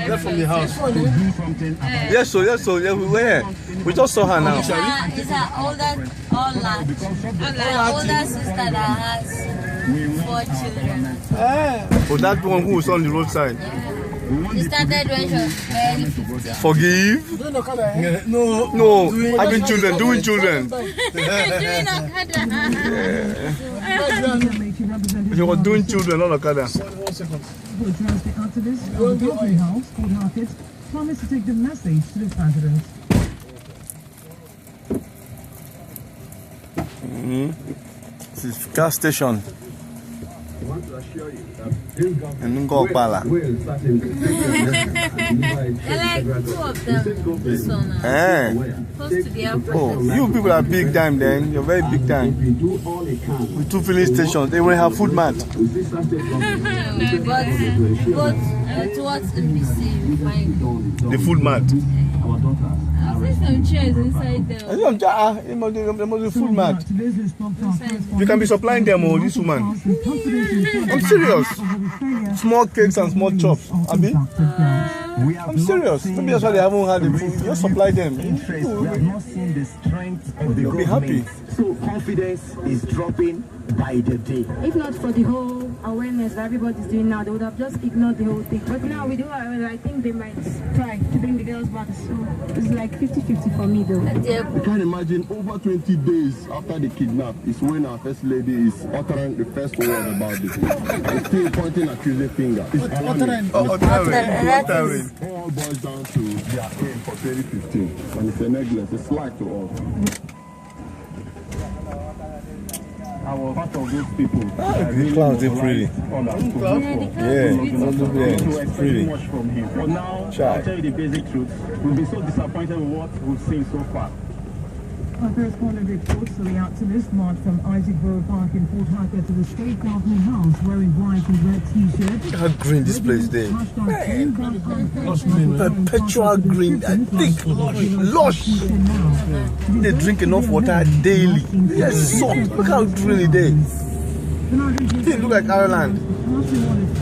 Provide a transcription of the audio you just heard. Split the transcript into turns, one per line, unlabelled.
They're from the house.
Yes, so yeah, we were here. We just saw her now.
It's her older sister that has 4 children.
Oh, that one who was on the roadside.
She started when she was barely 15.
Forgive? No, having children, doing children. She was doing children, not Okada.
Promise to take the message to the president.
This is gas station in Ngor Okpala.
Like 2 of them. This one. Close to the airport.
Oh, you people are big time then. You're very big time. With 2 filling stations, they will have food mat.
But go towards NBC, you find
The food mat.
I see some chairs inside there.
It must be food mat. You can be supplying them, oh, this woman. I'm serious. Small cakes and small chops. Abi? I'm serious. Maybe that's why they haven't had the food. Just supply them. You'll be happy.
So confidence is dropping by the day.
If not for the whole awareness that everybody's doing now, they would have just ignored the whole thing. But now we do awareness, I think they might try to bring the girls back. So it's like 50-50 for me though.
I can imagine over 20 days after the kidnap is when our first lady is uttering the first word about this. It's still pointing accusing finger. It's uttering.
Oh,
all boils down to their aim for 2015. And it's a negligence. It's like to all. I was part of those people.
The clouds are pretty.
It's pretty. Much from him. But now, I'll tell you the basic truth. We've been so disappointed with what we've seen so far.
Our correspondent reports to the activist marched from Isaac Borough Park in Port Harcourt to the State Government House wearing white and red t-shirts.
Look how green this place is. Perpetual green, thick, lush. They drink enough water daily. Yes, salt. Look how green it is. It looks like Ireland.